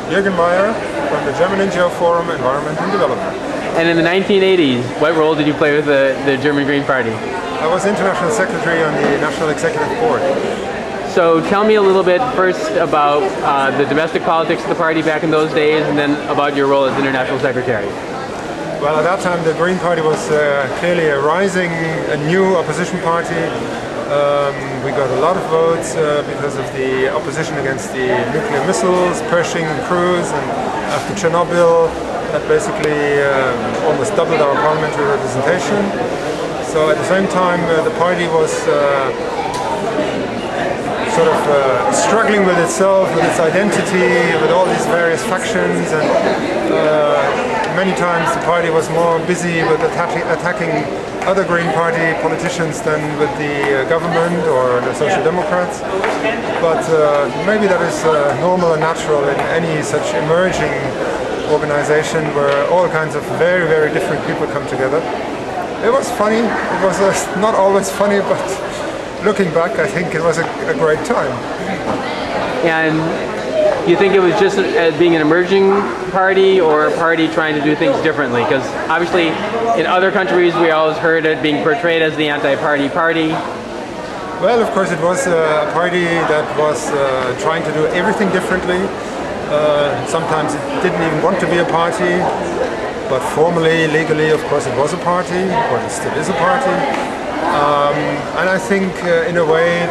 Jürgen Maier from the German NGO Forum Environment and Development. And in the 1980s, what role did you play with the German Green Party? I was International Secretary on the National Executive Board. So tell me a little bit first about the domestic politics of the party back in those days, and then about your role as International Secretary. Well, at that time the Green Party was clearly a rising, a new opposition party. We got a lot of votes because of the opposition against the nuclear missiles, Pershing and Cruz, and after Chernobyl, that basically almost doubled our parliamentary representation. So at the same time, the party was sort of struggling with itself, with its identity, with all these various factions, and many times the party was more busy with attacking other Green Party politicians than with the government or the Social Democrats. But maybe that is normal and natural in any such emerging organization where all kinds of very, very different people come together. It was funny. It was not always funny, but looking back, I think it was a great time. And you think it was just being an emerging party, or a party trying to do things differently? Because obviously in other countries we always heard it being portrayed as the anti-party party. Well, of course it was a party that was trying to do everything differently. Sometimes it didn't even want to be a party, but formally, legally, of course it was a party, or it still is a party. And I think in a way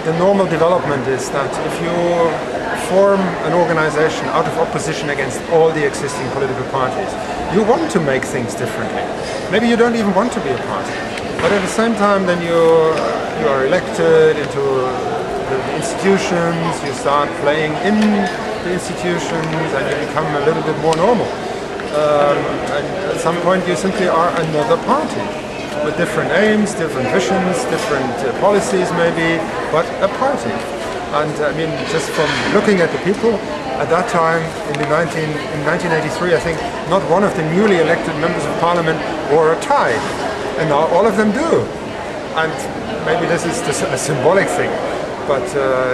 the normal development is that if you form an organization out of opposition against all the existing political parties, you want to make things differently. Maybe you don't even want to be a party, but at the same time then you are elected into the institutions, you start playing in the institutions, and you become a little bit more normal. And at some point you simply are another party, with different aims, different visions, different policies maybe, but a party. And I mean, just from looking at the people, at that time in 1983, I think not one of the newly elected members of parliament wore a tie, and now all of them do. And maybe this is just a symbolic thing, but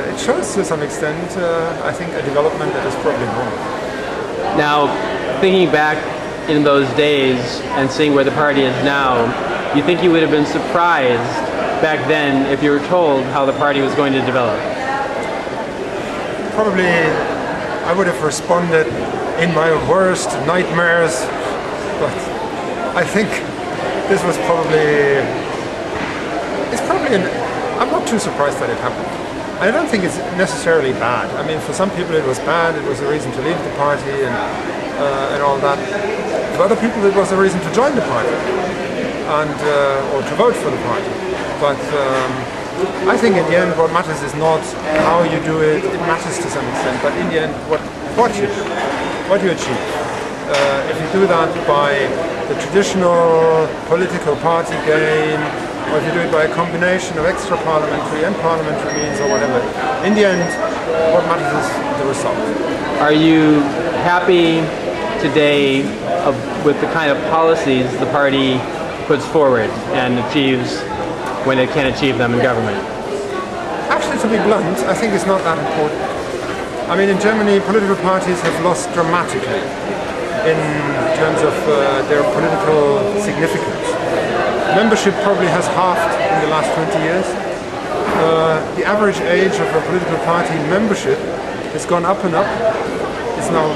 it shows to some extent, I think, a development that is probably normal. Now, thinking back in those days and seeing where the party is now, you think you would have been surprised back then if you were told how the party was going to develop? Probably I would have responded in my worst nightmares, but I think this was I'm not too surprised that it happened. I don't think it's necessarily bad. I mean, for some people it was bad, it was a reason to leave the party and all that. For other people it was a reason to join the party. Or to vote for the party. But I think in the end what matters is not how you do it, it matters to some extent, but in the end what you achieve. If you do that by the traditional political party game, or if you do it by a combination of extra parliamentary and parliamentary means or whatever, in the end what matters is the result. Are you happy today with the kind of policies the party puts forward and achieves when it can achieve them in government? Actually, to be blunt, I think it's not that important. I mean, in Germany, political parties have lost dramatically in terms of their political significance. Membership probably has halved in the last 20 years. The average age of a political party membership has gone up and up. It's now,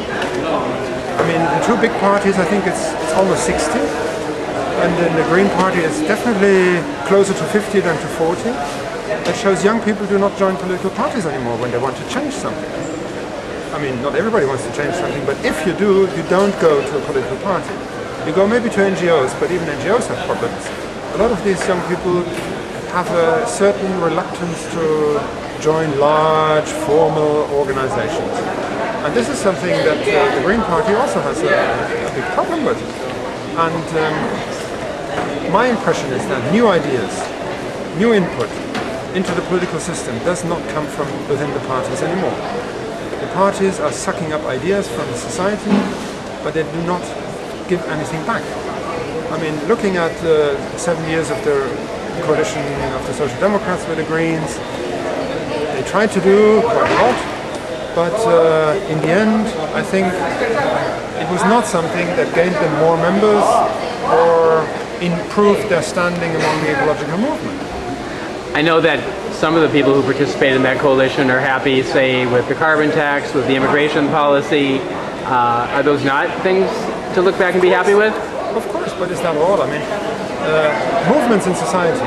I mean, in two big parties, I think it's almost 60. And in the Green Party it's definitely closer to 50 than to 40. That shows young people do not join political parties anymore when they want to change something. I mean, not everybody wants to change something, but if you do, you don't go to a political party. You go maybe to NGOs, but even NGOs have problems. A lot of these young people have a certain reluctance to join large, formal organizations. And this is something that the Green Party also has a big problem with. And my impression is that new ideas, new input into the political system does not come from within the parties anymore. The parties are sucking up ideas from the society, but they do not give anything back. I mean, looking at 7 years of the coalition of the Social Democrats with the Greens, they tried to do quite a lot, but in the end, I think it was not something that gained them more members or improved their standing among the ecological movement. I know that some of the people who participated in that coalition are happy, say, with the carbon tax, with the immigration policy. Are those not things to look back and be happy with? Of course, but is that all? I mean, movements in society.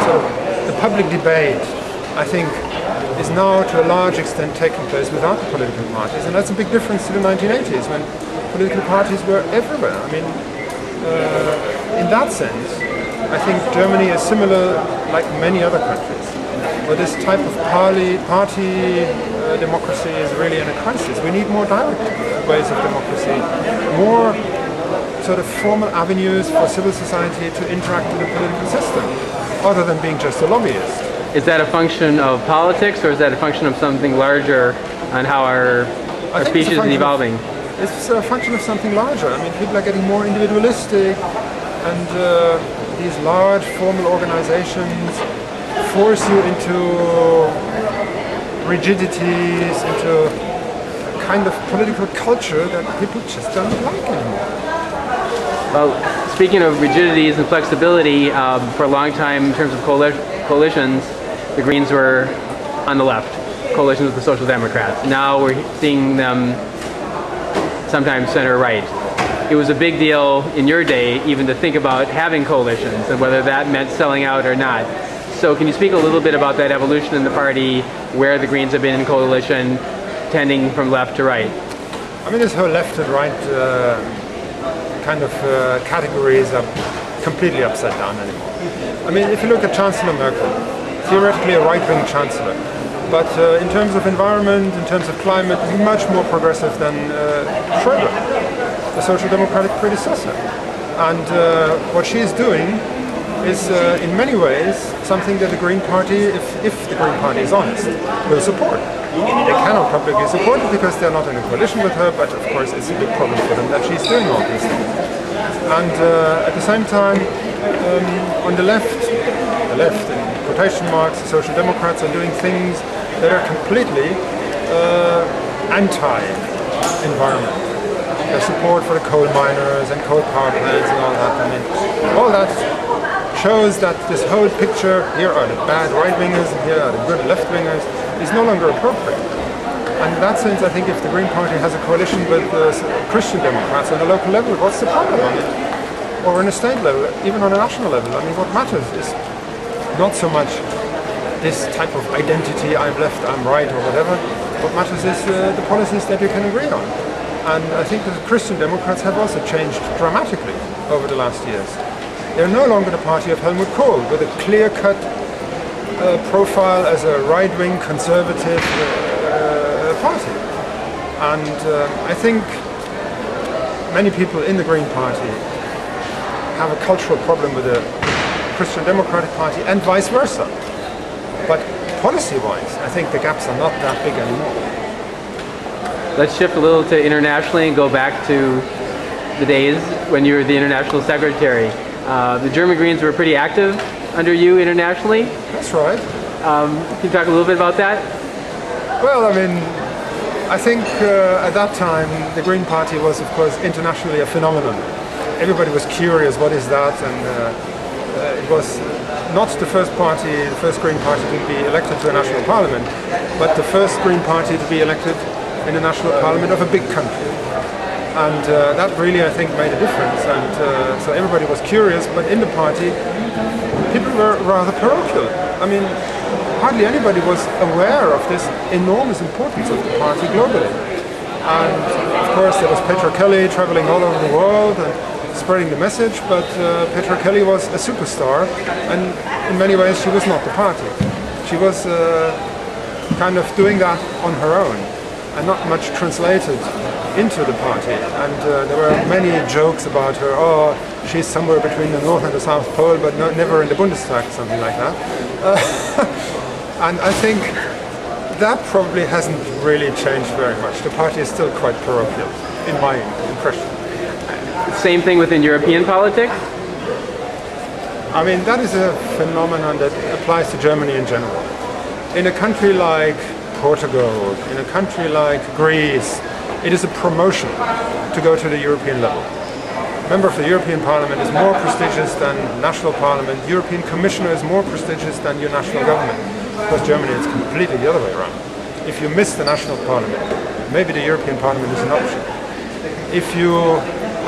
So the public debate, I think, is now to a large extent taking place without the political parties, and that's a big difference to the 1980s when political parties were everywhere. I mean, in that sense, I think Germany is similar, like many other countries, where this type of party democracy is really in a crisis. We need more direct ways of democracy, more sort of formal avenues for civil society to interact with the political system, other than being just a lobbyist. Is that a function of politics, or is that a function of something larger on how our species is evolving? It's a function of something larger. I mean, people are getting more individualistic, and these large formal organizations force you into rigidities, into a kind of political culture that people just don't like anymore. Well, speaking of rigidities and flexibility, for a long time in terms of coalitions, the Greens were on the left, coalitions with the Social Democrats. Now we're seeing them sometimes center-right. It was a big deal in your day even to think about having coalitions and whether that meant selling out or not. So can you speak a little bit about that evolution in the party, where the Greens have been in coalition, tending from left to right? I mean, this whole left and right kind of categories are completely upside down anymore. I mean, if you look at Chancellor Merkel, theoretically a right-wing chancellor, but in terms of environment, in terms of climate, much more progressive than Schröder, the social democratic predecessor. And what she is doing is in many ways something that the Green Party, if the Green Party is honest, will support. They cannot publicly support it because they're not in a coalition with her, but of course it's a big problem for them that she's doing all these things. And at the same time, on the left in quotation marks, the Social Democrats are doing things that are completely anti-environment. Their support for the coal miners and coal power plants and all that. I mean, all that shows that this whole picture, here are the bad right-wingers and here are the good left-wingers, is no longer appropriate. And in that sense, I think if the Green Party has a coalition with Christian Democrats on the local level, what's the problem on it? Or on a state level, even on a national level? I mean, what matters is not so much this type of identity, I'm left, I'm right, or whatever. What matters is the policies that you can agree on. And I think the Christian Democrats have also changed dramatically over the last years. They're no longer the party of Helmut Kohl, with a clear-cut profile as a right-wing conservative party. And I think many people in the Green Party have a cultural problem with the Christian Democratic Party and vice versa. But policy-wise, I think the gaps are not that big anymore. Let's shift a little to internationally and go back to the days when you were the international secretary. The German Greens were pretty active under you internationally. That's right. Can you talk a little bit about that? Well, I mean, I think at that time the Green Party was, of course, internationally a phenomenon. Everybody was curious, what is that? And it was not the first Green Party to be elected to a national parliament, but the first Green Party to be elected in a national parliament of a big country. And that really, I think, made a difference. And so everybody was curious, but in the party, people were rather parochial. I mean, hardly anybody was aware of this enormous importance of the party globally. And of course, there was Petra Kelly traveling all over the world and spreading the message, but Petra Kelly was a superstar, and in many ways she was not the party. She was kind of doing that on her own, and not much translated into the party. And there were many jokes about her, oh, she's somewhere between the North and the South Pole, but never in the Bundestag, something like that. And I think that probably hasn't really changed very much. The party is still quite parochial, in my impression. Same thing within European politics? I mean, that is a phenomenon that applies to Germany in general. In a country like Portugal, in a country like Greece, it is a promotion to go to the European level. Member of the European Parliament is more prestigious than national parliament. European Commissioner is more prestigious than your national government. Because Germany is completely the other way around. If you miss the national parliament, maybe the European Parliament is an option. If you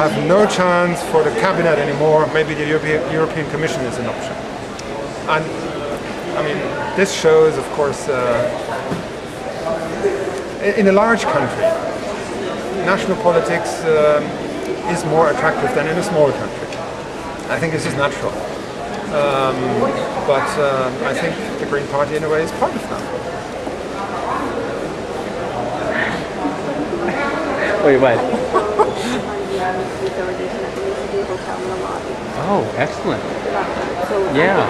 have no chance for the cabinet anymore, maybe the European Commission is an option. And I mean, this shows, of course, in a large country, national politics is more attractive than in a small country. I think this is natural. But I think the Green Party, in a way, is part of that. Wait, what? Oh, excellent. Yeah.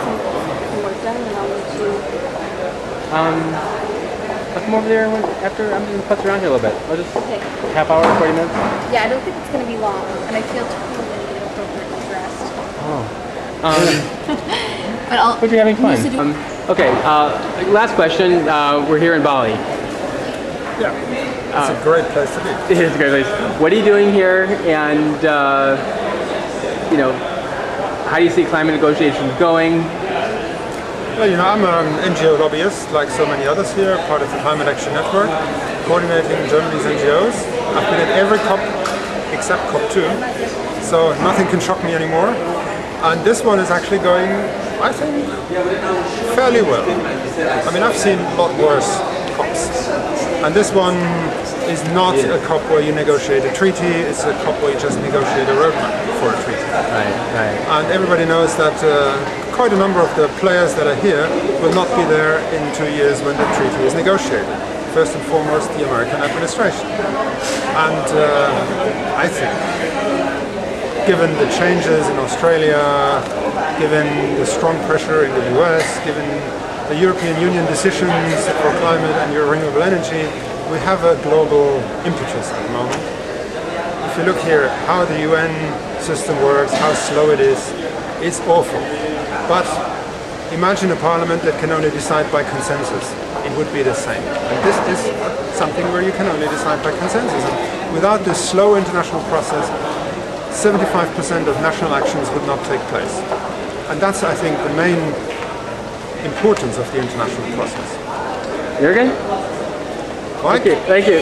I'll come over there after I'm going to putz around here a little bit. I'll just half hour, 40 minutes. Yeah, I don't think it's going to be long, and I feel totally inappropriately dressed. But But you're having fun. Okay, last question. We're here in Bali. Yeah, it's a great place to be. It is a great place. What are you doing here, and you know, how do you see climate negotiations going? Well, you know, I'm an NGO lobbyist, like so many others here, part of the Climate Action Network, coordinating Germany's NGOs. I've been at every COP except COP2, so nothing can shock me anymore. And this one is actually going, I think, fairly well. I mean, I've seen a lot worse COPs. And this one is not a COP where you negotiate a treaty, it's a COP where you just negotiate a roadmap for a treaty. Right. And everybody knows that quite a number of the players that are here will not be there in 2 years when the treaty is negotiated. First and foremost, the American administration. And I think, given the changes in Australia, given the strong pressure in the US, given the European Union decisions for climate and renewable energy, we have a global impetus at the moment. If you look here, how the UN system works, how slow it is, it's awful. But imagine a parliament that can only decide by consensus. It would be the same. And this is something where you can only decide by consensus. And without this slow international process, 75% of national actions would not take place. And that's, I think, the main importance of the international process. Jürgen? Mike? Thank you.